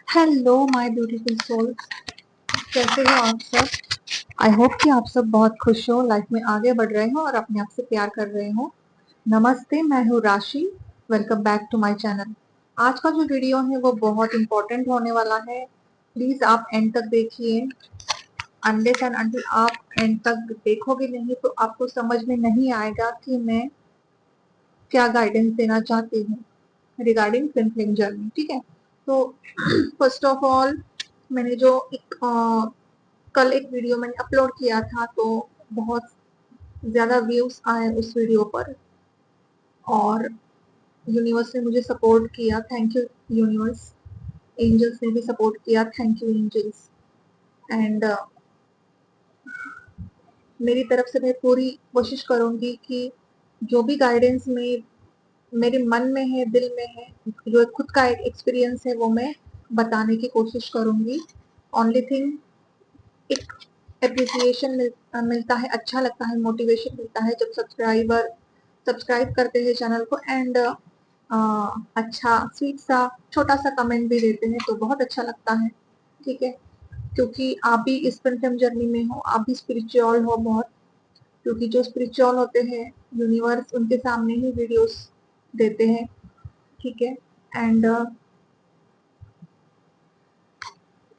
Hello my beautiful souls, कैसे हो आप सब। आई होप कि आप सब बहुत खुश हो, लाइफ में आगे बढ़ रहे हो और अपने आप से प्यार कर रहे हो। नमस्ते, मैं हूँ Rashi. Welcome back to my channel. आज का जो वीडियो है वो बहुत इंपॉर्टेंट होने वाला है। प्लीज आप एंड तक देखिए। अनलेस एंड अनटिल आप एंड तक देखोगे नहीं तो आपको समझ में नहीं आएगा कि मैं क्या गाइडेंस देना चाहती हूँ रिगार्डिंग ट्विन फ्लेम जर्नी। ठीक है, तो फर्स्ट ऑफ ऑल मैंने जो कल एक वीडियो मैंने अपलोड किया था तो बहुत ज्यादा व्यूज आए उस वीडियो पर और यूनिवर्स ने मुझे सपोर्ट किया। Thank you universe. एंजल्स ने भी सपोर्ट किया। Thank you angels. एंड मेरी तरफ से मैं पूरी कोशिश करूंगी कि जो भी गाइडेंस में मेरे मन में है, दिल में है, जो खुद का एक एक्सपीरियंस है वो मैं बताने की कोशिश करूंगी। ओनली थिंग एक एप्रिसिएशन मिलता है, अच्छा लगता है, मोटिवेशन मिलता है जब सब्सक्राइबर सब्सक्राइब करते हैं चैनल को एंड अच्छा स्वीट सा छोटा सा कमेंट भी देते हैं तो बहुत अच्छा लगता है। ठीक है, क्योंकि आप भी इस फिल्म जर्नी में हो, आप भी स्पिरिचुअल हो बहुत। क्योंकि जो स्पिरिचुअल होते हैं यूनिवर्स उनके सामने ही वीडियोस देते हैं। ठीक है, एंड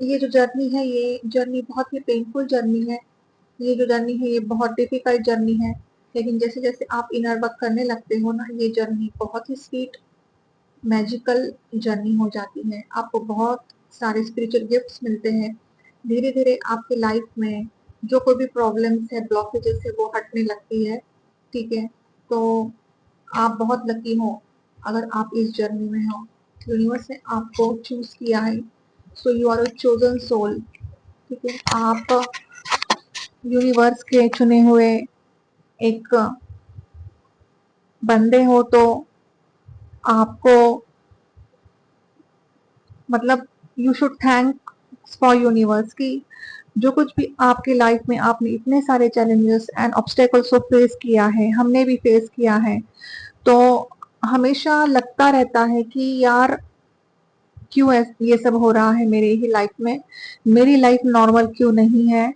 ये जो जर्नी है ये जर्नी बहुत ही पेनफुल जर्नी है। ये जो जर्नी है ये बहुत डिफिकल्ट जर्नी है, लेकिन जैसे जैसे आप इनर वर्क करने लगते हो ना ये जर्नी बहुत ही स्वीट मैजिकल जर्नी हो जाती है। आपको बहुत सारे स्पिरिचुअल गिफ्ट्स मिलते हैं। धीरे धीरे आपकी लाइफ में जो कोई भी प्रॉब्लम्स है, ब्लॉकेजेस है, वो हटने लगती है। ठीक है, तो आप बहुत लकी हो अगर आप इस जर्नी में हो। यूनिवर्स ने आपको चूज किया है, so you are a chosen soul. ठीक है, आप यूनिवर्स के चुने हुए एक बंदे हो तो आपको मतलब you should thank for universe की जो कुछ भी आपकी लाइफ में आपने इतने सारे चैलेंजेस एंड ऑब्स्टेकल्स को फेस किया है, हमने भी फेस किया है। तो हमेशा लगता रहता है कि यार क्यों ये सब हो रहा है मेरी ही लाइफ में, मेरी लाइफ नॉर्मल क्यों नहीं है।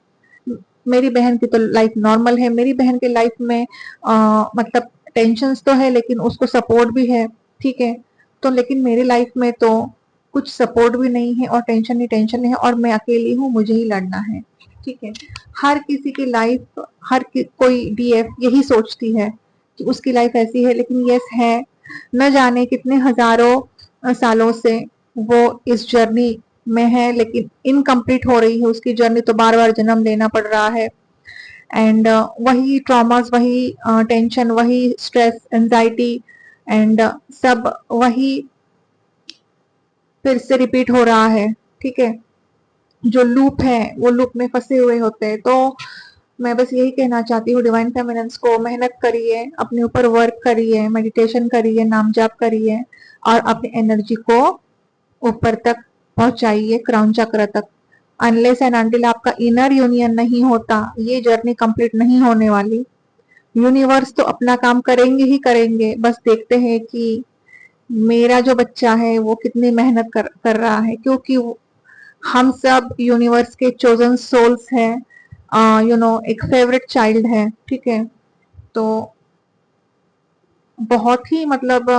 मेरी बहन की तो लाइफ नॉर्मल है, मेरी बहन की लाइफ में मतलब टेंशन्स तो है लेकिन उसको सपोर्ट भी है। ठीक है, तो लेकिन मेरी लाइफ में तो कुछ सपोर्ट भी नहीं है और टेंशन ही टेंशन है और मैं अकेली हूँ, मुझे ही लड़ना है। ठीक है, हर किसी की लाइफ कोई डीएफ यही सोचती है कि उसकी लाइफ ऐसी है, लेकिन यस है, न जाने कितने हजारों सालों से वो इस जर्नी में है लेकिन इनकम्प्लीट हो रही है उसकी जर्नी, तो बार बार जन्म लेना पड़ रहा है। एंड वही ट्रॉमास, वही टेंशन, वही स्ट्रेस, एंजाइटी एंड सब वही फिर से रिपीट हो रहा है। ठीक है, जो लूप है वो लूप में फंसे हुए होते हैं। तो मैं बस यही कहना चाहती हूँ डिवाइन फेमिनिन्स को, मेहनत करिए, अपने ऊपर वर्क करिए, मेडिटेशन करिए, नाम जाप करिए और अपनी एनर्जी को ऊपर तक पहुंचाइए, क्राउन चक्र तक। अनलेस एंड अनटिल आपका इनर यूनियन नहीं होता ये जर्नी कंप्लीट नहीं होने वाली। यूनिवर्स तो अपना काम करेंगे ही करेंगे, बस देखते हैं कि मेरा जो बच्चा है वो कितनी मेहनत कर रहा है, क्योंकि हम सब यूनिवर्स के चोजन सोल्स हैं। एक फेवरेट चाइल्ड है। ठीक है, तो बहुत ही मतलब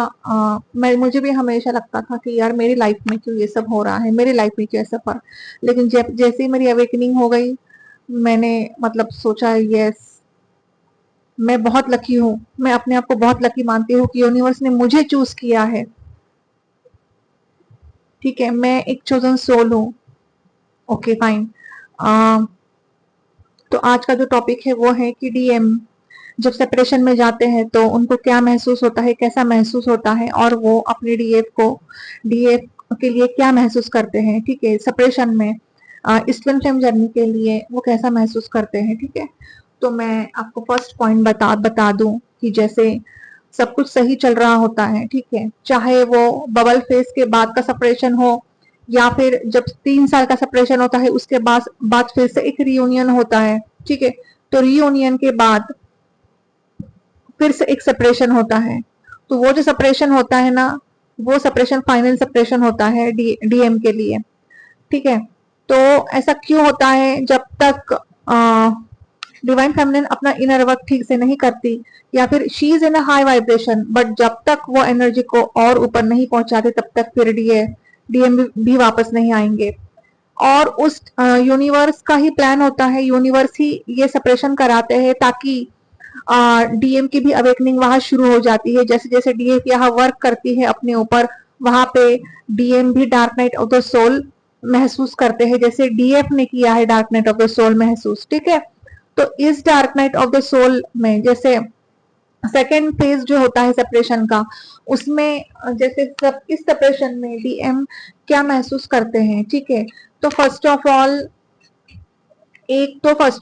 मैं मुझे भी हमेशा लगता था कि यार मेरी लाइफ में क्यों ये सब हो रहा है, मेरी लाइफ में क्यों ऐसा पर, लेकिन जब जैसे ही मेरी अवेकनिंग हो गई मैंने मतलब सोचा यस मैं बहुत लकी हूँ, मैं अपने आप को बहुत लकी मानती हूँ कि यूनिवर्स ने मुझे चूज किया है। ठीक है, मैं एक चोजन सोल हूँ। Okay fine. तो आज का जो टॉपिक है वो है कि डीएम जब सेपरेशन में जाते हैं तो उनको क्या महसूस होता है, कैसा महसूस होता है और वो अपने डीएफ के लिए क्या महसूस करते हैं। ठीक है, सेपरेशन में इस ट्विन फ्लेम जर्नी के लिए वो कैसा महसूस करते हैं। ठीक है, तो मैं आपको फर्स्ट पॉइंट बता दूं कि जैसे सब कुछ सही चल रहा होता है, ठीक है, चाहे वो बबल फेस के बाद का सेपरेशन हो या फिर जब 3 साल का सेपरेशन होता है उसके बाद फिर से एक रियूनियन होता है। ठीक है, तो रियूनियन के बाद फिर से एक सेपरेशन होता है। तो वो जो सेपरेशन होता है ना, वो सेपरेशन फाइनल सेपरेशन होता है डीएम के लिए। ठीक है। तो ऐसा क्यों होता है? जब तक डिवाइन फेमिनिन अपना इनर वर्क ठीक से नहीं करती, या फिर she is in a high vibration, but जब तक वो एनर्जी को और ऊपर नहीं पहुंचाते तब तक फिर डीएम भी वापस नहीं आएंगे। और उस यूनिवर्स का ही प्लान होता है, यूनिवर्स ही ये सेपरेशन कराते हैं ताकि डीएम की भी अवेकनिंग वहां शुरू हो जाती है। जैसे जैसे डीएफ यहाँ वर्क करती है अपने ऊपर, वहां पे डीएम भी dark night of the soul महसूस करते हैं, जैसे डीएफ ने किया है dark night of the soul महसूस। ठीक है। तो इस dark night of the soul में जैसे सेकेंड फेज जो होता है सेपरेशन का, उसमें जैसे सब इस सेपरेशन में डीएम क्या महसूस करते हैं। ठीक है। तो फर्स्ट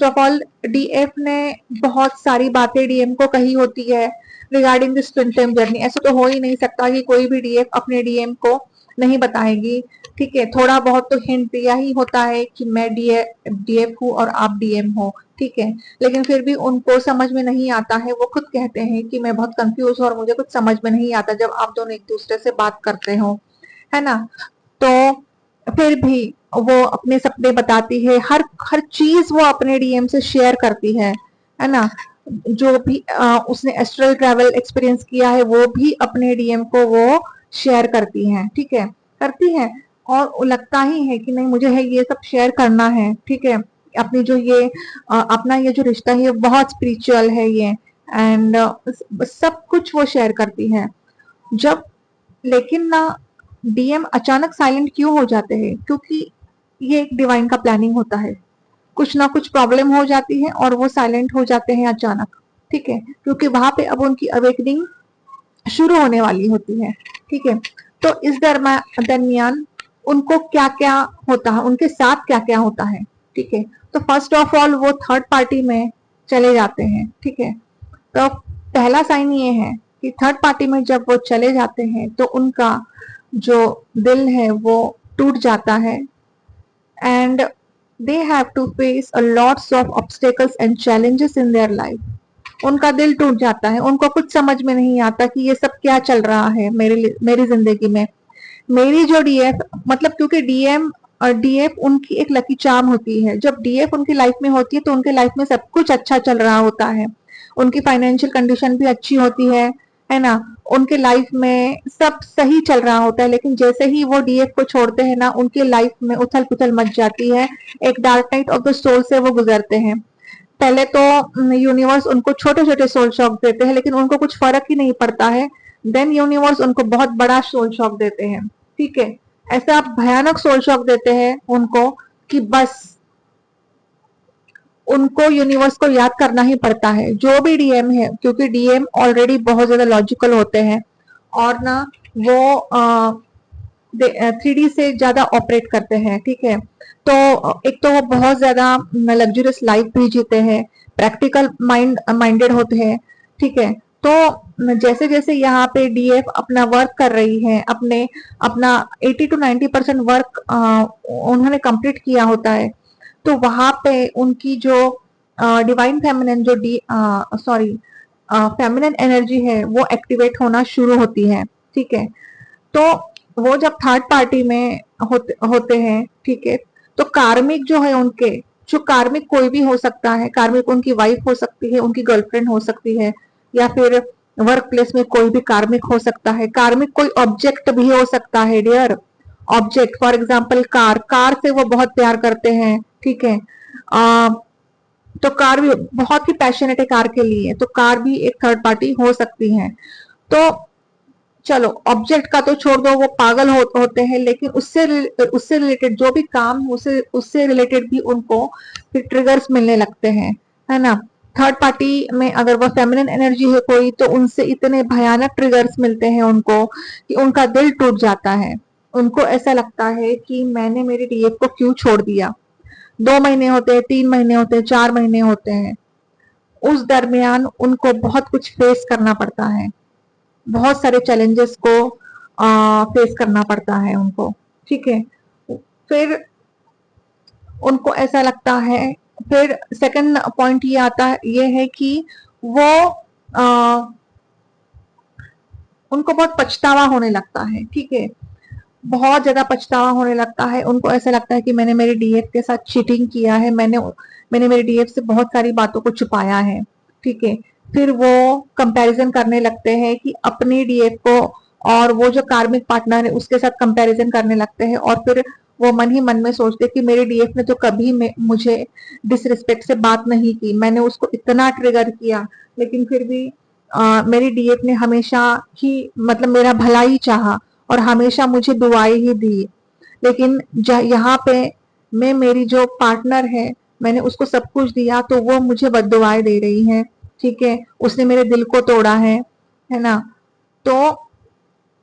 ऑफ ऑल डीएफ ने बहुत सारी बातें डीएम को कही होती है regarding this twin flame journey. ऐसा तो हो ही नहीं सकता कि कोई भी डीएफ अपने डीएम को नहीं बताएगी। ठीक है। थोड़ा बहुत तो हिंट दिया ही होता है कि मैं डीएफ हूँ और आप डीएम हो। ठीक है। लेकिन फिर भी उनको समझ में नहीं आता है, वो खुद कहते हैं कि मैं बहुत कंफ्यूज हूँ और मुझे कुछ समझ में नहीं आता जब आप दोनों एक दूसरे से बात करते हो, है ना। तो फिर भी वो अपने सपने बताती है, हर हर चीज वो अपने डीएम से शेयर करती है ना। जो भी उसने एस्ट्रल ट्रैवल एक्सपीरियंस किया है वो भी अपने डीएम को वो शेयर करती हैं। ठीक है, करती हैं। और लगता ही है कि नहीं मुझे है ये सब शेयर करना है। ठीक है। अपनी जो ये अपना ये जो रिश्ता है ये बहुत स्पिरिचुअल है ये, एंड सब कुछ वो शेयर करती हैं। जब लेकिन ना डीएम अचानक साइलेंट क्यों हो जाते हैं? क्योंकि ये एक डिवाइन का प्लानिंग होता है। कुछ ना कुछ प्रॉब्लम हो जाती है और वो साइलेंट हो जाते हैं अचानक। ठीक है। क्योंकि वहां पे अब उनकी अवेकनिंग शुरू होने वाली होती है। ठीक है। तो इस दरमियान उनको क्या क्या होता है, उनके साथ क्या क्या होता है। ठीक है। तो फर्स्ट ऑफ ऑल वो थर्ड पार्टी में चले जाते हैं। ठीक है। तो पहला साइन ये है कि थर्ड पार्टी में जब वो चले जाते हैं तो उनका जो दिल है वो टूट जाता है, and they have to face a lots of obstacles and challenges in their life. उनका दिल टूट जाता है, उनको कुछ समझ में नहीं आता कि ये सब क्या चल रहा है मेरी जिंदगी में। मेरी जो डीएफ मतलब क्योंकि डीएफ उनकी एक लकी चार्म होती है। जब डीएफ उनकी लाइफ में होती है तो उनके लाइफ में सब कुछ अच्छा चल रहा होता है, उनकी फाइनेंशियल कंडीशन भी अच्छी होती है ना। उनके लाइफ में सब सही चल रहा होता है। लेकिन जैसे ही वो डीएफ को छोड़ते हैं ना, उनकी लाइफ में उथल पुथल मच जाती है। एक dark night of the soul से वो गुजरते हैं। पहले तो यूनिवर्स उनको छोटे छोटे सोल शॉक देते हैं, लेकिन उनको कुछ फर्क ही नहीं पड़ता है। देन यूनिवर्स उनको बहुत बड़ा सोल शॉक देते हैं। ठीक है। ऐसा भयानक सोल शॉक देते हैं उनको कि बस उनको यूनिवर्स को याद करना ही पड़ता है, जो भी डीएम है, क्योंकि डीएम ऑलरेडी बहुत ज्यादा लॉजिकल होते हैं और ना वो 3D से ज्यादा ऑपरेट करते हैं। ठीक है। तो एक तो वो बहुत ज्यादा लग्जरियस लाइफ भी जीते हैं, प्रैक्टिकल माइंडेड होते हैं। ठीक है। तो जैसे जैसे यहाँ पे डीएफ अपना वर्क कर रही है, अपना 80 to 90% वर्क उन्होंने कंप्लीट किया होता है, तो वहां पे उनकी जो डिवाइन फेमिनिन जो फेमिनिन एनर्जी है वो एक्टिवेट होना शुरू होती है। ठीक है। तो वो जब थर्ड पार्टी में होते हैं, ठीक है, तो कार्मिक जो है उनके, जो कार्मिक कोई भी हो सकता है, कार्मिक उनकी वाइफ हो सकती है, उनकी गर्लफ्रेंड हो सकती है, या फिर वर्क प्लेस में कोई भी कार्मिक हो सकता है। कार्मिक कोई ऑब्जेक्ट भी हो सकता है dear, object for example car से वो बहुत प्यार करते हैं। ठीक है। तो कार भी बहुत ही पैशनेट है कार के लिए, तो कार भी एक थर्ड पार्टी हो सकती है। तो चलो ऑब्जेक्ट का तो छोड़ दो, वो पागल होते हैं, लेकिन उससे रिलेटेड जो भी काम उससे रिलेटेड भी उनको फिर ट्रिगर्स मिलने लगते हैं, है ना। थर्ड पार्टी में अगर वो फेमिनिन एनर्जी है कोई, तो उनसे इतने भयानक ट्रिगर्स मिलते हैं उनको कि उनका दिल टूट जाता है। उनको ऐसा लगता है कि मैंने मेरे डीएफ को क्यों छोड़ दिया। 2 महीने होते हैं, 3 महीने होते हैं, 4 महीने होते हैं, उस दरमियान उनको बहुत कुछ फेस करना पड़ता है, बहुत सारे चैलेंजेस को फेस करना पड़ता है उनको। ठीक है। फिर उनको ऐसा लगता है, फिर सेकंड पॉइंट ये आता है, ये है कि वो आ, उनको बहुत पछतावा होने लगता है। ठीक है। बहुत ज्यादा पछतावा होने लगता है, उनको ऐसा लगता है कि मैंने मेरे डीएफ के साथ चीटिंग किया है, मैंने मेरे डीएफ से बहुत सारी बातों को छुपाया है। ठीक है, फिर वो कंपैरिजन करने लगते हैं कि अपनी डीएफ को और वो जो कार्मिक पार्टनर है उसके साथ कंपैरिजन करने लगते हैं, और फिर वो मन ही मन में सोचते हैं कि मेरे डीएफ ने तो कभी मुझे डिसरिस्पेक्ट से बात नहीं की, मैंने उसको इतना ट्रिगर किया, लेकिन फिर भी मेरी डीएफ ने हमेशा ही मतलब मेरा भला ही चाहा और हमेशा मुझे दुआएं ही दी। लेकिन यहाँ पे मैं, मेरी जो पार्टनर है, मैंने उसको सब कुछ दिया तो वो मुझे बद्दुआएं दे रही है। ठीक है, उसने मेरे दिल को तोड़ा है ना। तो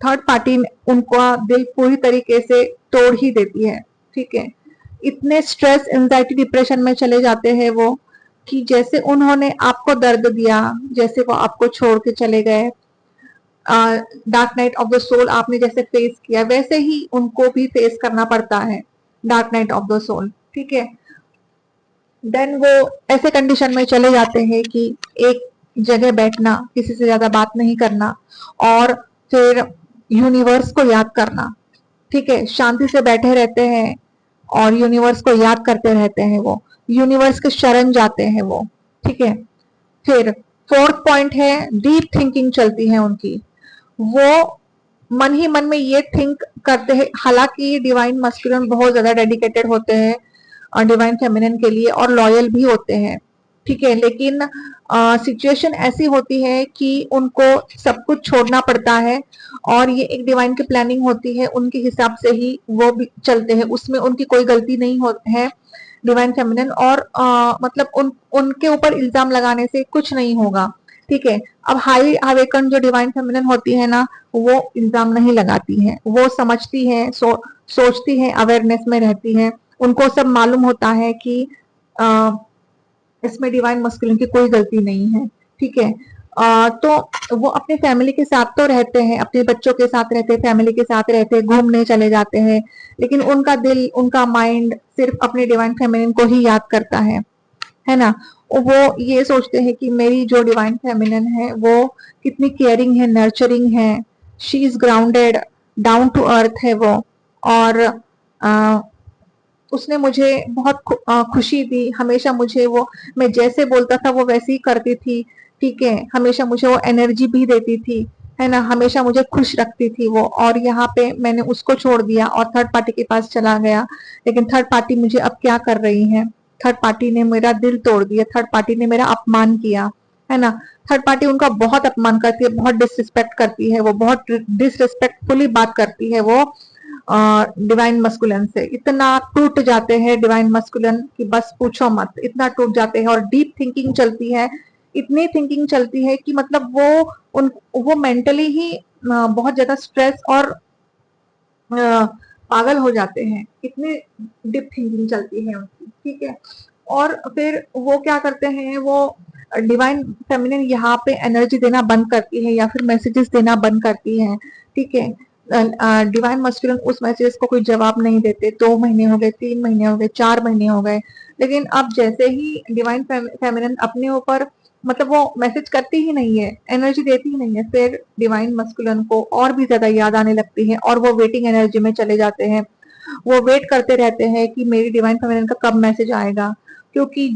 थर्ड पार्टी उनका दिल पूरी तरीके से तोड़ ही देती है। ठीक है, इतने स्ट्रेस, एंजाइटी, डिप्रेशन में चले जाते हैं वो, कि जैसे उन्होंने आपको दर्द दिया, जैसे वो आपको छोड़ के चले गए, dark night of the soul आपने जैसे फेस किया, वैसे ही उनको भी फेस करना पड़ता है dark night of the soul. ठीक है, देन वो ऐसे कंडीशन में चले जाते हैं कि एक जगह बैठना, किसी से ज्यादा बात नहीं करना, और फिर यूनिवर्स को याद करना। ठीक है, शांति से बैठे रहते हैं और यूनिवर्स को याद करते रहते हैं, वो यूनिवर्स के शरण जाते हैं वो। ठीक है, फिर फोर्थ पॉइंट है, डीप थिंकिंग चलती है उनकी। वो मन ही मन में ये थिंक करते हैं, हालांकि डिवाइन मस्कुलिन बहुत ज्यादा डेडिकेटेड होते हैं डिवाइन फेमिनिन के लिए और लॉयल भी होते हैं। ठीक है, लेकिन सिचुएशन ऐसी होती है कि उनको सब कुछ छोड़ना पड़ता है, और ये एक डिवाइन की प्लानिंग होती है, उनके हिसाब से ही वो भी चलते हैं, उसमें उनकी कोई गलती नहीं है डिवाइन फेमिनिन। और मतलब उनके ऊपर इल्जाम लगाने से कुछ नहीं होगा। ठीक है, अब हाई अवेकन जो डिवाइन फेमिनिन होती है ना, वो इल्जाम नहीं लगाती है, वो समझती है, सोचती है, अवेयरनेस में रहती है, उनको सब मालूम होता है कि इसमें डिवाइन मस्कुलिन की कोई गलती नहीं है। ठीक है, तो वो अपने फैमिली के साथ तो रहते हैं, अपने बच्चों के साथ रहते हैं, फैमिली के साथ रहते हैं, घूमने चले जाते हैं, लेकिन उनका दिल, उनका माइंड सिर्फ अपने डिवाइन फेमिनिन को ही याद करता है ना। वो ये सोचते हैं कि मेरी जो डिवाइन फेमिनिन है वो कितनी केयरिंग है, नर्चरिंग है, she is grounded, down to earth है वो, और उसने मुझे बहुत खुशी दी, हमेशा मुझे वो, मैं जैसे बोलता था वो वैसे ही करती थी। ठीक है, हमेशा मुझे वो एनर्जी भी देती थी, है ना, हमेशा मुझे खुश रखती थी वो। और यहाँ पे मैंने उसको छोड़ दिया और थर्ड पार्टी के पास चला गया, लेकिन थर्ड पार्टी मुझे अब क्या कर रही है, थर्ड पार्टी ने मेरा दिल तोड़ दिया, थर्ड पार्टी ने मेरा अपमान किया, है ना। थर्ड पार्टी उनका बहुत अपमान करती है, बहुत डिसरिस्पेक्ट करती है वो, बहुत डिसरिस्पेक्टफुली बात करती है वो डिवाइन मस्कुलिन से। इतना टूट जाते हैं डिवाइन मस्कुलिन कि बस पूछो मत, इतना टूट जाते हैं। और डीप थिंकिंग चलती है, इतनी थिंकिंग चलती है कि मतलब वो मेंटली ही बहुत ज्यादा स्ट्रेस और पागल हो जाते हैं, इतनी डीप थिंकिंग चलती है उनकी। ठीक है, और फिर वो क्या करते हैं, वो डिवाइन फेमिनिन यहाँ पे एनर्जी देना बंद करती है या फिर मैसेजेस देना बंद करती है। ठीक है, डिवाइन मस्कुलिन उस मैसेज को कोई जवाब नहीं देते, 2 महीने हो गए, 3 महीने हो गए, 4 महीने हो गए, लेकिन अब जैसे ही डिवाइन फेमिनिन अपने ऊपर, मतलब वो मैसेज करती ही नहीं है, एनर्जी देती ही नहीं है, फिर डिवाइन मस्कुलिन को और भी ज्यादा याद आने लगती है और वो वेटिंग एनर्जी में चले जाते हैं। वो वेट करते रहते हैं कि मेरी डिवाइन फेमिनिन का कब मैसेज आएगा, क्योंकि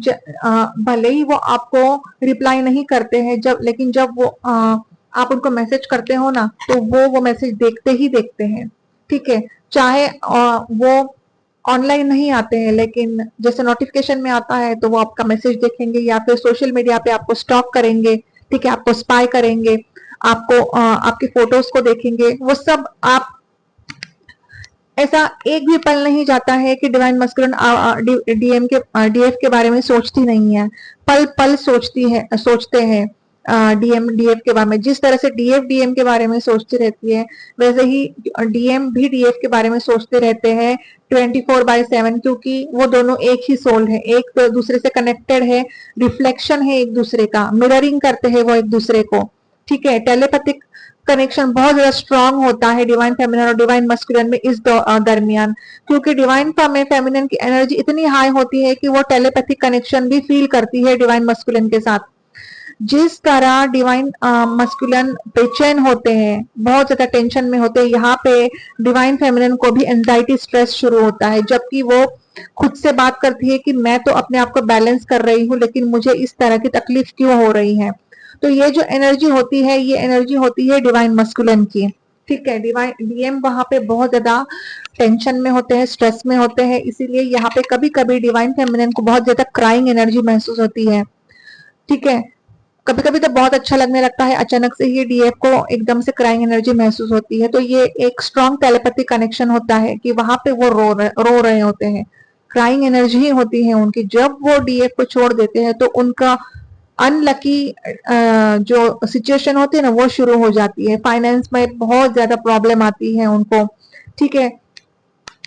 भले ही वो आपको रिप्लाई नहीं करते हैं, लेकिन जब वो आप उनको मैसेज करते हो ना, तो वो मैसेज देखते ही देखते हैं। ठीक है, चाहे वो ऑनलाइन नहीं आते हैं, लेकिन जैसे नोटिफिकेशन में आता है तो वो आपका मैसेज देखेंगे, या फिर सोशल मीडिया पे आपको स्टॉक करेंगे। ठीक है, आपको स्पाई करेंगे, आपको आपके फोटोज को देखेंगे, वो सब आप, ऐसा एक भी पल नहीं जाता है कि डिवाइन मस्कुलिन डीएफ के बारे में सोचती नहीं है, पल पल सोचते हैं डीएम डीएफ के बारे में। जिस तरह से डीएफ डीएम के बारे में सोचती रहती है, वैसे ही डीएम भी डीएफ के बारे में सोचते रहते हैं 24/7, क्योंकि वो दोनों एक ही सोल है, एक तो दूसरे से कनेक्टेड है, रिफ्लेक्शन है एक दूसरे का, मिररिंग करते हैं वो एक दूसरे को। ठीक है, टेलीपैथिक कनेक्शन बहुत ज्यादा स्ट्रांग होता है डिवाइन फेमिनिन और डिवाइन मस्कुलिन में इस दरमियान, क्योंकि डिवाइन फेमिनिन की एनर्जी इतनी हाई होती है कि वो टेलीपैथिक कनेक्शन भी फील करती है डिवाइन मस्कुलिन के साथ। जिस तरह डिवाइन मस्कुलिन बेचैन होते हैं, बहुत ज्यादा टेंशन में होते हैं, यहाँ पे डिवाइन फेमिनिन को भी एंजाइटी स्ट्रेस शुरू होता है, जबकि वो खुद से बात करती है कि मैं तो अपने आप को बैलेंस कर रही हूँ, लेकिन मुझे इस तरह की तकलीफ क्यों हो रही है। तो ये जो एनर्जी होती है, ये एनर्जी होती है डिवाइन मस्कुलिन की। ठीक है, डिवाइन डीएम वहां पे बहुत ज्यादा टेंशन में होते हैं, स्ट्रेस में होते हैं, इसीलिए यहाँ पे कभी कभी डिवाइन फेमिनिन को बहुत ज्यादा क्राइंग एनर्जी महसूस होती है। ठीक है, कभी कभी तो बहुत अच्छा लगने लगता है, अचानक से ही डीएफ को एकदम से क्राइंग एनर्जी महसूस होती है। तो ये एक स्ट्रॉन्ग टेलीपैथिक कनेक्शन होता है कि वहां पे वो रो रहे होते हैं, क्राइंग एनर्जी ही होती है उनकी। जब वो डीएफ को छोड़ देते हैं तो उनका अनलकी जो सिचुएशन होती है ना, वो शुरू हो जाती है। फाइनेंस में बहुत ज्यादा प्रॉब्लम आती है उनको। ठीक है,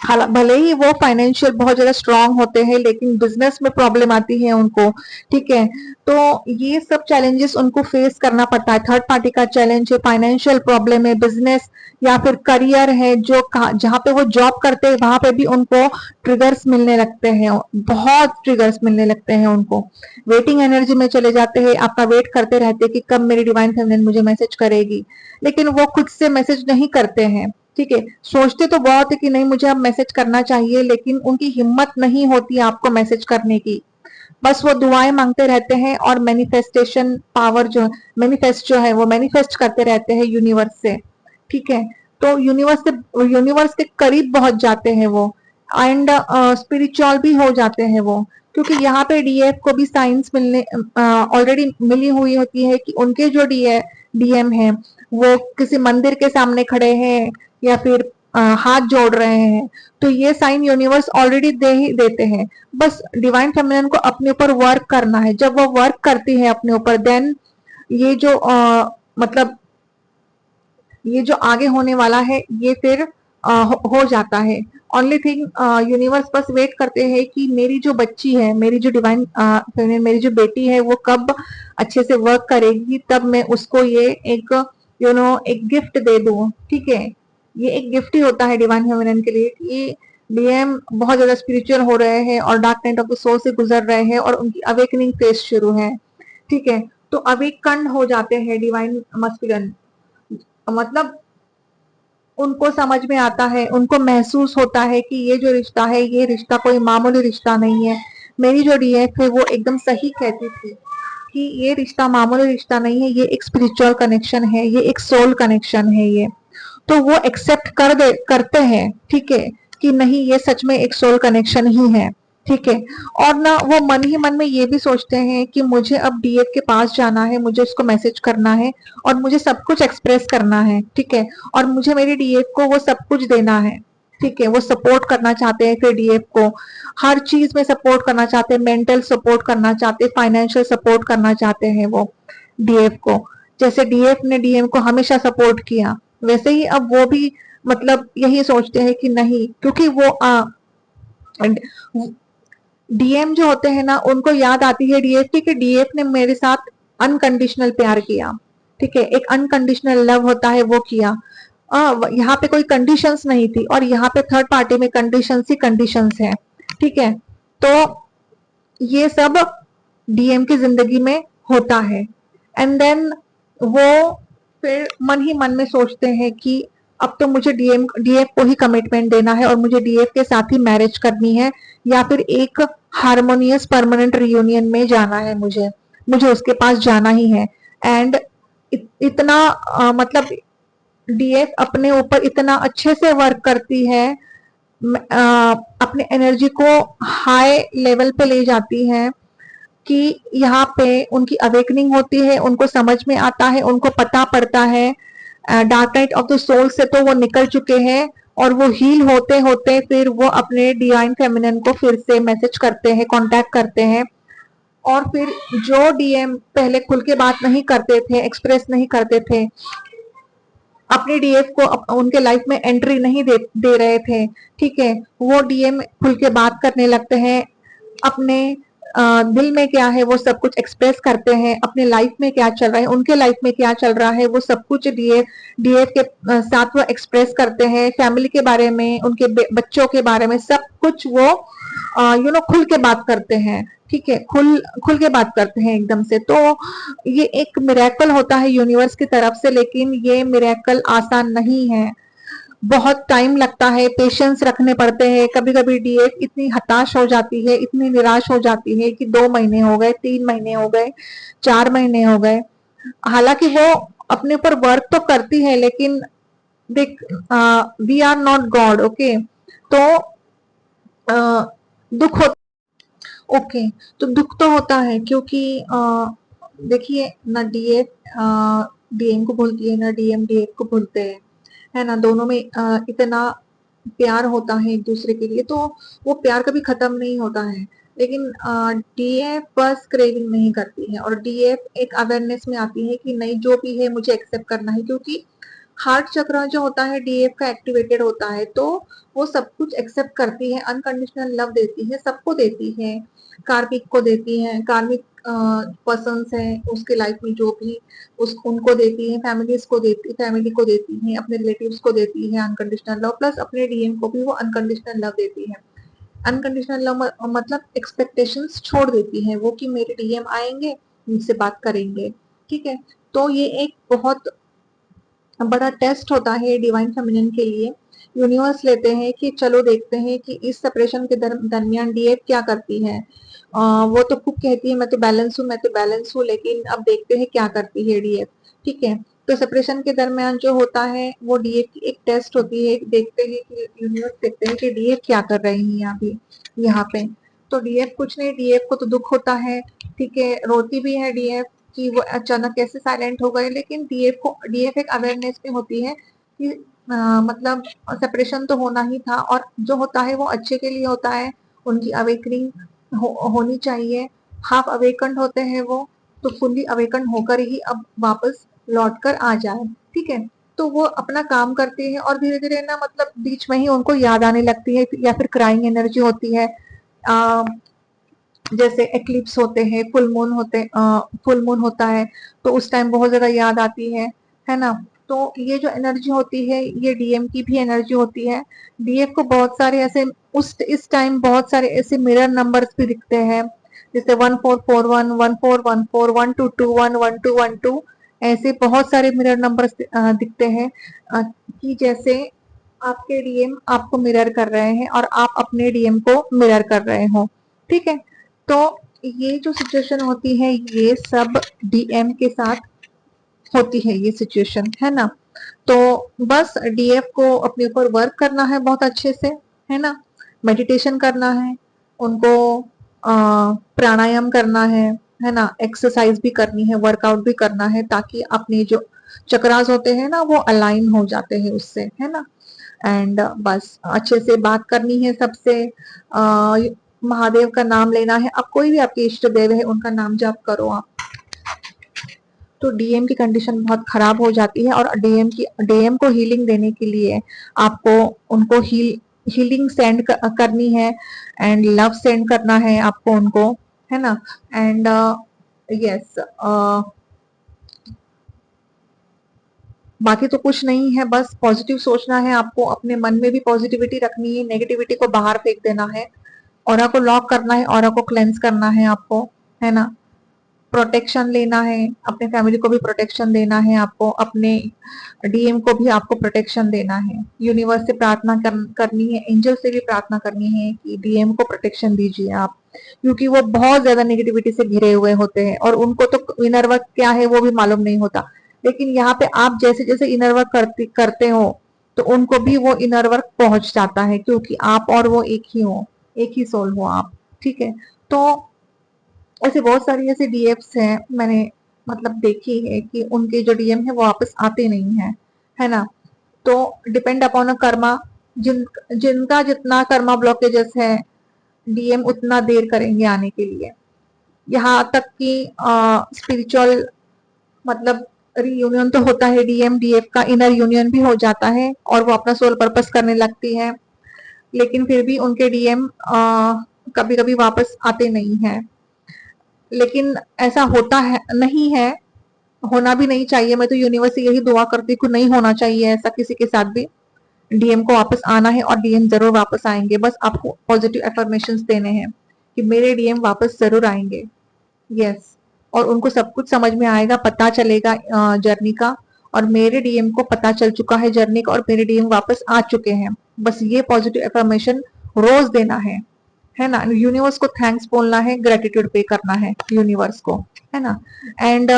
भले ही वो फाइनेंशियल बहुत ज्यादा स्ट्रांग होते हैं, लेकिन बिजनेस में प्रॉब्लम आती है उनको। ठीक है, तो ये सब चैलेंजेस उनको फेस करना पड़ता है। थर्ड पार्टी का चैलेंज है, फाइनेंशियल प्रॉब्लम है, बिजनेस या फिर करियर है, जो जहाँ पे वो जॉब करते हैं वहां पे भी उनको ट्रिगर्स मिलने लगते हैं, बहुत ट्रिगर्स मिलने लगते हैं उनको। वेटिंग एनर्जी में चले जाते हैं, आपका वेट करते रहते हैं कि कब मेरी डिवाइन फेमिनिन मुझे मैसेज करेगी, लेकिन वो खुद से मैसेज नहीं करते हैं। ठीक है, सोचते तो बहुत है कि नहीं मुझे अब मैसेज करना चाहिए, लेकिन उनकी हिम्मत नहीं होती आपको मैसेज करने की। बस वो दुआएं मांगते रहते हैं और मैनिफेस्टेशन पावर जो मैनिफेस्ट जो है वो मैनिफेस्ट करते रहते हैं यूनिवर्स से। ठीक है, तो यूनिवर्स के करीब पहुंच जाते हैं वो, एंड स्पिरिचुअल भी हो जाते हैं वो, क्योंकि यहाँ पे डीएफ को भी साइंस मिलने ऑलरेडी मिली हुई होती है कि उनके जो डीएम है वो किसी मंदिर के सामने खड़े हैं या फिर हाथ जोड़ रहे हैं। तो ये साइन यूनिवर्स ऑलरेडी दे ही देते हैं, बस डिवाइन फेमिनिन को अपने ऊपर वर्क करना है। जब वो वर्क करती है अपने ऊपर, देन ये जो मतलब ये जो आगे होने वाला है ये फिर हो जाता है। ओनली थिंग यूनिवर्स बस वेट करते हैं कि मेरी जो बच्ची है, मेरी जो डिवाइन फेमिनिन, मेरी जो बेटी है, वो कब अच्छे से वर्क करेगी, तब मैं उसको ये एक एक गिफ्ट दे दूं। ठीक है, ये एक गिफ्ट ही होता है डिवाइन फेमिनिन के लिए। ये डीएम बहुत ज्यादा स्पिरिचुअल हो रहे हैं और dark night of the soul से गुजर रहे हैं और उनकी अवेकनिंग फेज शुरू है। ठीक है, तो अवेकन हो जाते हैं डिवाइन मस्कुलिन, मतलब उनको समझ में आता है, उनको महसूस होता है कि ये जो रिश्ता है, ये रिश्ता कोई मामूली रिश्ता नहीं है। मेरी जो डीएफ है वो एकदम सही कहती थी कि ये रिश्ता मामूली रिश्ता नहीं है, ये एक स्पिरिचुअल कनेक्शन है, ये एक सोल कनेक्शन है ये। तो वो एक्सेप्ट करते हैं। ठीक है, कि नहीं ये सच में एक सोल कनेक्शन ही है। ठीक है, और ना वो मन ही मन में ये भी सोचते हैं कि मुझे अब डीएफ के पास जाना है, मुझे उसको मैसेज करना है और मुझे सब कुछ एक्सप्रेस करना है। ठीक है, और मुझे मेरी डीएफ को वो सब कुछ देना है। ठीक है, वो सपोर्ट करना चाहते हैं फिर डीएफ को, हर चीज में सपोर्ट करना चाहते हैं, मेंटल सपोर्ट करना चाहते हैं, फाइनेंशियल सपोर्ट करना चाहते हैं वो डीएफ को। जैसे डीएफ ने डीएम को हमेशा सपोर्ट किया, वैसे ही अब वो भी मतलब यही सोचते हैं कि नहीं, क्योंकि वो डीएम जो होते हैं ना, उनको याद आती है डीएफ की कि डीएफ ने मेरे साथ अनकंडीशनल प्यार किया। ठीक है, एक अनकंडीशनल लव होता है वो किया। यहाँ पे कोई कंडीशंस नहीं थी, और यहाँ पे थर्ड पार्टी में कंडीशंस ही कंडीशंस है। ठीक है, तो ये सब डीएम की जिंदगी में होता है। एंड देन वो फिर मन ही मन में सोचते हैं कि अब तो मुझे डीएफ को ही कमिटमेंट देना है और मुझे डीएफ के साथ ही मैरिज करनी है, या फिर एक हार्मोनियस परमानेंट रियूनियन में जाना है, मुझे उसके पास जाना ही है। एंड इतना मतलब डीएफ अपने ऊपर इतना अच्छे से वर्क करती है, अपने एनर्जी को हाई लेवल पे ले जाती है कि यहाँ पे उनकी अवेकनिंग होती है, उनको समझ में आता है, उनको पता पड़ता है dark night of the soul से तो वो निकल चुके हैं, और वो हील होते होते फिर वो अपने डिवाइन फेमिनिन को फिर से मैसेज करते हैं, कांटेक्ट करते हैं। और फिर जो डीएम पहले खुल के बात नहीं करते थे, एक्सप्रेस नहीं करते थे, अपने डीएफ को उनके लाइफ में एंट्री नहीं दे रहे थे, ठीक है, वो डीएम खुल के बात करने लगते हैं, अपने दिल में क्या है वो सब कुछ एक्सप्रेस करते हैं, अपने लाइफ में क्या चल रहा है, उनके लाइफ में क्या चल रहा है, वो सब कुछ डीएफ के साथ वो एक्सप्रेस करते हैं, फैमिली के बारे में, उनके बच्चों के बारे में सब कुछ वो खुल के बात करते हैं, ठीक है, खुल खुल के बात करते हैं एकदम से। तो ये एक मिरेकल होता है यूनिवर्स की तरफ से, लेकिन ये मिरेकल आसान नहीं है, बहुत टाइम लगता है, पेशेंस रखने पड़ते हैं। कभी कभी डीएफ इतनी हताश हो जाती है, इतनी निराश हो जाती है कि 2 महीने हो गए, 3 महीने हो गए, 4 महीने हो गए। हालांकि वो अपने ऊपर वर्क तो करती है, लेकिन देख, we are not God, okay. तो दुख हो, ओके, तो दुख तो होता है, क्योंकि देखिए ना, डीएफ डीएम को भूलती है, ना डीएम डीएफ को भूलते हैं, है ना। दोनों में इतना प्यार होता है एक दूसरे के लिए, तो वो प्यार कभी खत्म नहीं होता है। लेकिन डीएफ बस क्रेविंग नहीं करती है, और डीएफ एक अवेयरनेस में आती है कि नहीं, जो भी है मुझे एक्सेप्ट करना है, क्योंकि हार्ट चक्र जो होता है डीएफ का एक्टिवेटेड होता है, तो वो सब कुछ एक्सेप्ट करती है, अनकंडीशनल लव देती है, सबको देती है, कार्मिक को देती है, कार्मिक पर्सन्स है उसके लाइफ में जो भी, उस उनको देती है, फैमिली को देती है, अपने रिलेटिव्स को देती है अनकंडीशनल लव, प्लस अपने डीएम को भी वो अनकंडीशनल लव देती है। अनकंडीशनल लव मतलब एक्सपेक्टेशंस छोड़ देती है वो, कि मेरे डीएम आएंगे, मुझसे बात करेंगे, ठीक है। तो ये एक बहुत बड़ा टेस्ट होता है डिवाइन फेमिनिन के लिए। यूनिवर्स लेते हैं कि चलो देखते हैं कि इस सेपरेशन के दरमियान डीएफ क्या करती है। वो तो खूब कहती है मैं तो बैलेंस हूँ, मैं तो बैलेंस हूँ, लेकिन अब देखते हैं क्या करती है डीएफ, ठीक है। तो सेपरेशन के दरमियान जो होता है वो डीएफ की एक टेस्ट होती है, देखते हैं कि यूनिवर्स देखते हैं कि डीएफ क्या कर रही है अभी यहाँ पे। तो डीएफ कुछ नहीं, डीएफ को तो दुख होता है, ठीक है, रोती भी है डीएफ कि वो अचानक कैसे साइलेंट हो गए, लेकिन डीएफ एक अवेयरनेस में होती है कि मतलब सेपरेशन तो होना ही था, और जो होता है वो अच्छे के लिए होता है, उनकी अवेकनिंग होनी चाहिए। हाफ अवेकन होते हैं वो, तो फुल्ली अवेकन होकर ही अब वापस लौट कर आ जाए, ठीक है। तो वो अपना काम करते हैं, और धीरे धीरे ना, मतलब बीच में ही उनको याद आने लगती है, या फिर क्राइंग एनर्जी होती है। जैसे एक्लिप्स होते हैं, फुल मून होता है, तो उस टाइम बहुत ज्यादा याद आती है ना। तो ये जो एनर्जी होती है, ये डीएम की भी एनर्जी होती है। डीएफ को बहुत सारे ऐसे उस इस टाइम बहुत सारे ऐसे मिरर नंबर्स भी दिखते हैं, जैसे 1441, 1414, 1221, 1212, ऐसे बहुत सारे मिरर नंबर्स दिखते हैं, कि जैसे आपके डीएम आपको मिरर कर रहे हैं, और आप अपने डीएम को मिरर कर रहे हो, ठीक है। तो ये जो सिचुएशन होती है, ये सब डीएम के साथ होती है, ये सिचुएशन, है ना। तो बस डीएफ को अपने ऊपर वर्क करना है बहुत अच्छे से, है ना, मेडिटेशन करना है उनको, प्राणायाम करना है ना, एक्सरसाइज भी करनी है, वर्कआउट भी करना है, ताकि अपने जो चक्रास होते हैं ना, वो अलाइन हो जाते हैं उससे, है ना। एंड बस अच्छे से बात करनी है सबसे, महादेव का नाम लेना है, अब कोई भी आपके इष्ट देव है उनका नाम जाप करो आप। तो डीएम की कंडीशन बहुत खराब हो जाती है, और डीएम को हीलिंग देने के लिए आपको उनको हीलिंग सेंड करनी है, एंड लव सेंड करना है आपको उनको, है ना। एंड यस, बाकी तो कुछ नहीं है, बस पॉजिटिव सोचना है आपको, अपने मन में भी पॉजिटिविटी रखनी है, नेगेटिविटी को बाहर फेंक देना है, ऑरा को लॉक करना है, ऑरा को क्लेंस करना है आपको, है ना। प्रोटेक्शन लेना है, अपने फैमिली को भी प्रोटेक्शन देना है आपको, अपने डीएम को भी आपको प्रोटेक्शन देना है। यूनिवर्स से प्रार्थना करनी है, एंजल से भी प्रार्थना करनी है कि डीएम को प्रोटेक्शन दीजिए आप, क्योंकि वो बहुत ज्यादा नेगेटिविटी से घिरे हुए होते हैं, और उनको तो इनर वर्क क्या है वो भी मालूम नहीं होता। लेकिन यहाँ पे आप जैसे जैसे इनर वर्क करते हो, तो उनको भी वो इनर वर्क पहुंच जाता है, क्योंकि आप और वो एक ही हो, एक ही सोल हो आप, ठीक है। तो ऐसे बहुत सारी ऐसे डीएफ्स हैं, मैंने मतलब देखी है कि उनके जो डीएम है वो वापस आते नहीं है ना। तो डिपेंड अपॉन अ कर्मा, जिनका जितना कर्मा ब्लॉकेजेस है, डीएम उतना देर करेंगे आने के लिए। यहाँ तक कि स्पिरिचुअल मतलब रीयूनियन तो होता है, डीएम डीएफ का इनर यूनियन भी हो जाता है, और वो अपना सोल पर्पस करने लगती है, लेकिन फिर भी उनके डीएम कभी कभी वापस आते नहीं है। लेकिन ऐसा होता है नहीं है, होना भी नहीं चाहिए, मैं तो यूनिवर्स से यही दुआ करती हूँ, नहीं होना चाहिए ऐसा किसी के साथ भी, डीएम को वापस आना है और डीएम जरूर वापस आएंगे। बस आपको पॉजिटिव एफर्मेशंस देने हैं कि मेरे डीएम वापस जरूर आएंगे। यस, और उनको सब कुछ समझ में आएगा, पता चलेगा जर्नी का, और मेरे डीएम को पता चल चुका है जर्नी का, और मेरे डीएम वापस आ चुके हैं। बस ये पॉजिटिव एफर्मेशन रोज देना है ना। यूनिवर्स को थैंक्स बोलना है, ग्रेटिट्यूड पे करना है यूनिवर्स को, है ना। एंड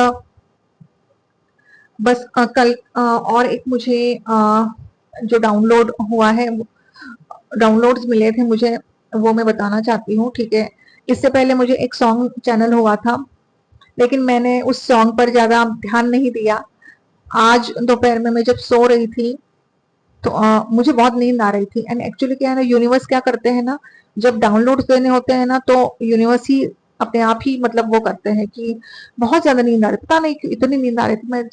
बस कल और एक मुझे जो डाउनलोड हुआ है, डाउनलोड्स मिले थे मुझे, वो मैं बताना चाहती हूँ, ठीक है। इससे पहले मुझे एक सॉन्ग चैनल हुआ था, लेकिन मैंने उस सॉन्ग पर ज्यादा ध्यान नहीं दिया। आज दोपहर में मैं जब सो रही थी तो मुझे बहुत नींद आ रही थी। एंड एक्चुअली क्या है ना, यूनिवर्स क्या करते हैं ना, जब डाउनलोड देने होते हैं ना, तो यूनिवर्स ही अपने आप ही मतलब वो करते हैं कि बहुत ज्यादा नींद आ रही, पता नहीं क्यों इतनी नींद आ रही थी, मैं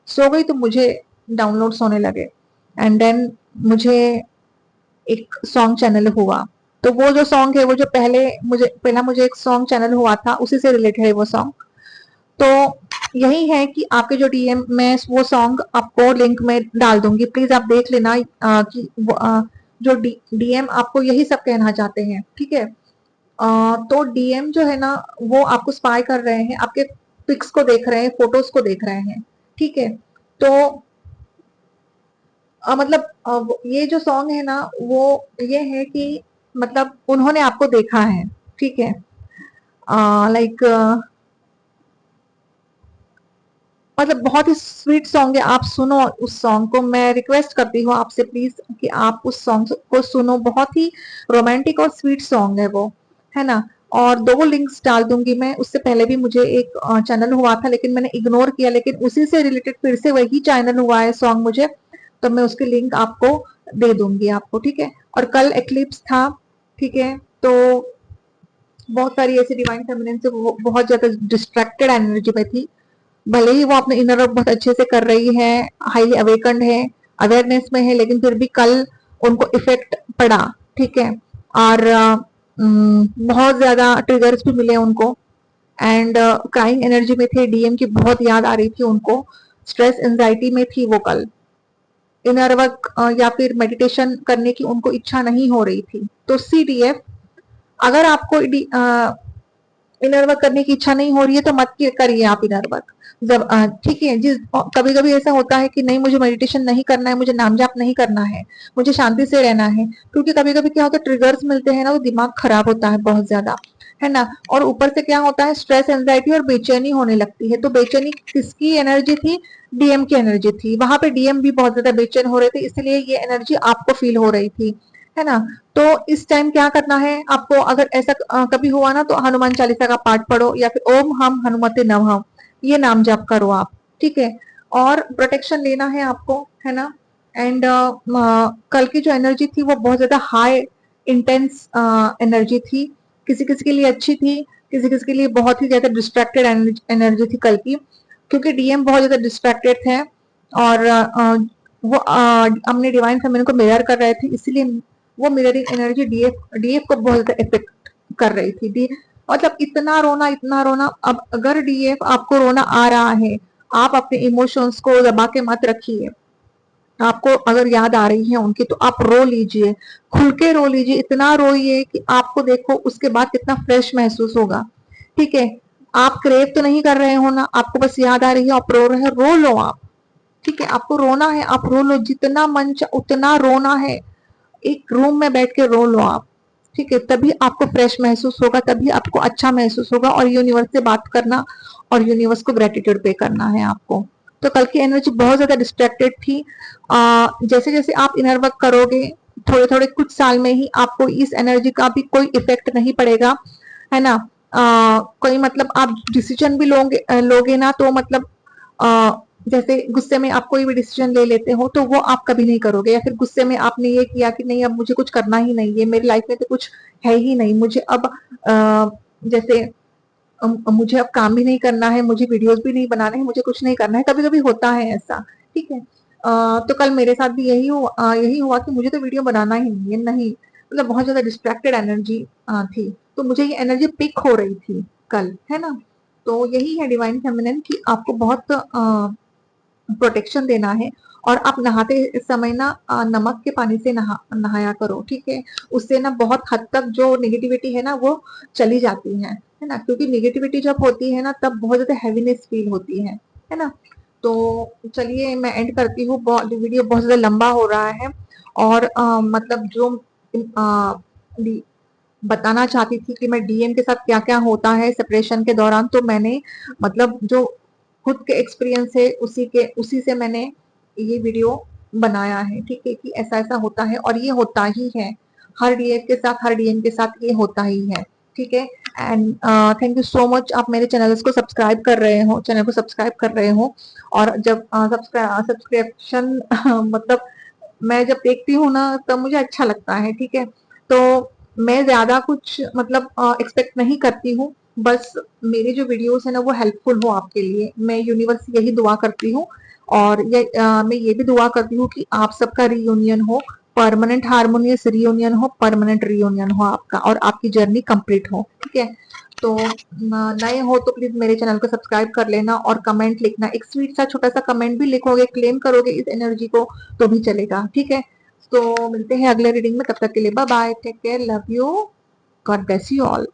सो गई तो मुझे डाउनलोड होने लगे। एंड देन मुझे एक सॉन्ग चैनल हुआ। तो वो जो सॉन्ग है, वो जो पहला मुझे एक सॉन्ग चैनल हुआ था, उसी से रिलेटेड है वो सॉन्ग। तो यही है कि आपके जो डीएम, मैं वो सॉन्ग आपको लिंक में डाल दूंगी, प्लीज आप देख लेना कि जो डीएम आपको यही सब कहना चाहते हैं, ठीक है। तो डीएम जो है ना, वो आपको स्पाई कर रहे हैं, आपके पिक्स को देख रहे हैं, फोटोज को देख रहे हैं, ठीक है। तो मतलब ये जो सॉन्ग है ना, वो ये है कि मतलब उन्होंने आपको देखा है, ठीक है। लाइक मतलब बहुत ही स्वीट सॉन्ग है, आप सुनो उस सॉन्ग को, मैं रिक्वेस्ट करती हूँ आपसे प्लीज कि आप उस सॉन्ग को सुनो, बहुत ही रोमांटिक और स्वीट सॉन्ग है वो, है ना। और दो लिंक्स डाल दूंगी मैं। उससे पहले भी मुझे एक चैनल हुआ था, लेकिन मैंने इग्नोर किया, लेकिन उसी से रिलेटेड फिर से वही चैनल हुआ है सॉन्ग मुझे, तो मैं उसकी लिंक आपको दे दूंगी आपको, ठीक है। और कल एक्लिप्स था, ठीक है। तो बहुत सारी ऐसी डिवाइन फेमिनिन से बहुत ज्यादा डिस्ट्रैक्टेड एनर्जी में थी। भले ही वो अपने इनर वर्क बहुत अच्छे से कर रही है, हाईली अवेकन्ड है, अवेयरनेस में है, लेकिन फिर भी कल उनको इफेक्ट पड़ा, ठीक है। और बहुत ज्यादा ट्रिगर्स भी मिले उनको। एंड क्राइंग एनर्जी में थे, डीएम की बहुत याद आ रही थी उनको, स्ट्रेस एंजाइटी में थी वो कल। इनर वर्क या फिर मेडिटेशन करने की उनको इच्छा नहीं हो रही थी। तो सीडीएफ, अगर आपको इनर वर्क करने की इच्छा नहीं हो रही है तो मत करिए आप इनर वर्क। जब ठीक है, जिस कभी कभी ऐसा होता है कि नहीं मुझे मेडिटेशन नहीं करना है, मुझे नाम जाप नहीं करना है, मुझे शांति से रहना है, क्योंकि कभी कभी क्या होता है, ट्रिगर्स मिलते हैं ना, तो दिमाग खराब होता है बहुत ज्यादा, है ना। और ऊपर से क्या होता है, स्ट्रेस एंजाइटी और बेचैनी होने लगती है। तो बेचैनी किसकी एनर्जी थी? डीएम की एनर्जी थी। वहां पे डीएम भी बहुत ज्यादा बेचैन हो रहे थे, इसलिए ये एनर्जी आपको फील हो रही थी, है ना। तो इस टाइम क्या करना है आपको, अगर ऐसा कभी हुआ ना, तो हनुमान चालीसा का पाठ पढ़ो, या फिर ओम हम हनुमते नमः ये नाम जाप करो आप, ठीक है। और प्रोटेक्शन लेना है आपको, है ना। एंड कल की जो एनर्जी थी वो बहुत ज्यादा हाई इंटेंस एनर्जी थी। किसी किसी के लिए अच्छी थी, किसी किसी के लिए बहुत ही ज्यादा डिस्ट्रैक्टेड एनर्जी थी कल की, क्योंकि डीएम बहुत ज्यादा डिस्ट्रैक्टेड थे। और वो अपने डिवाइन फेमिनिन को मिरर कर रहे थे, इसलिए वो मिररिंग एनर्जी डीएफ डीएफ को बहुत ज्यादा इफेक्ट कर रही थी। डी मतलब इतना रोना, इतना रोना। अब अगर डीएफ आपको रोना आ रहा है, आप अपने इमोशंस को दबा के मत रखिए। आपको अगर याद आ रही है उनकी, तो आप रो लीजिए, खुल के रो लीजिए, इतना रोइए कि आपको देखो उसके बाद कितना फ्रेश महसूस होगा, ठीक है। आप क्रेव तो नहीं कर रहे हो ना, आपको बस याद आ रही है, आप रो रहे हो, रो लो आप, ठीक है। आपको रोना है, आप रो लो, जितना मन उतना रोना है, एक रूम में बैठ के रो लो आप, ठीक है। तभी आपको फ्रेश महसूस होगा, तभी आपको अच्छा महसूस होगा, और यूनिवर्स से बात करना और यूनिवर्स को ग्रेटिट्यूड पे करना है आपको। तो कल की एनर्जी बहुत ज्यादा डिस्ट्रैक्टेड थी। जैसे जैसे आप इनर वर्क करोगे, थोड़े थोड़े कुछ साल में ही आपको इस एनर्जी का भी कोई इफेक्ट नहीं पड़ेगा, है ना। कोई मतलब आप डिसीजन भी लोगे ना, तो मतलब जैसे गुस्से में आप कोई भी डिसीजन ले लेते हो, तो वो आप कभी नहीं करोगे। या फिर गुस्से में आपने ये किया कि नहीं अब मुझे कुछ करना ही नहीं है, मेरी लाइफ में तो कुछ है ही नहीं, मुझे अब जैसे मुझे अब काम भी नहीं करना है, मुझे वीडियोस भी नहीं बनाने हैं, मुझे कुछ नहीं करना है, कभी कभी होता है ऐसा, ठीक है। तो कल मेरे साथ भी यही हुआ कि मुझे तो वीडियो बनाना ही नहीं है, नहीं मतलब बहुत ज्यादा डिस्ट्रैक्टेड एनर्जी थी, तो मुझे ये एनर्जी पिक हो रही थी कल, है ना। तो यही है डिवाइन फेमिनिन की आपको बहुत प्रोटेक्शन देना है। और आप नहाते समय ना नमक के पानी से नहाया करो, ठीक है। उससे ना बहुत हद तक जो नेगेटिविटी है ना वो चली जाती है ना, क्योंकि नेगेटिविटी जब होती है ना तब बहुत ज्यादा हैवीनेस फील होती है ना। तो चलिए मैं एंड करती हूँ, वीडियो बहुत ज्यादा लंबा हो रहा है। और मतलब जो बताना चाहती थी कि मैं डीएम के साथ क्या क्या होता है सेपरेशन के दौरान, तो मैंने मतलब जो खुद के एक्सपीरियंस है उसी से मैंने ये वीडियो बनाया है, ठीक है, कि ऐसा ऐसा होता है और ये होता ही है हर डीएफ के साथ, हर डीएम के साथ ये होता ही है, ठीक है। And thank you so much, आप मेरे चैनल को सब्सक्राइब कर रहे हो, चैनल को सब्सक्राइब कर रहे हो। और जब सब्सक्रिप्शन मतलब मैं जब देखती हूँ ना तब मुझे अच्छा लगता है, ठीक है। तो मैं ज्यादा कुछ मतलब एक्सपेक्ट नहीं करती हूँ, बस मेरी जो वीडियोस है ना वो हेल्पफुल हो आपके लिए, मैं यूनिवर्स से यही दुआ करती हूँ। और मैं ये भी दुआ करती हूँ कि आप सबका रियूनियन हो, परमानेंट हार्मोनियस रियूनियन हो, परमानेंट रियूनियन हो आपका, और आपकी जर्नी कंप्लीट हो, ठीक है। तो नए हो तो प्लीज मेरे चैनल को सब्सक्राइब कर लेना और कमेंट लिखना, एक स्वीट सा छोटा सा कमेंट भी लिखोगे, क्लेम करोगे इस एनर्जी को तो भी चलेगा, ठीक है। तो मिलते हैं अगले रीडिंग में, तब तक के लिए bye bye, take care, love you, God bless you all.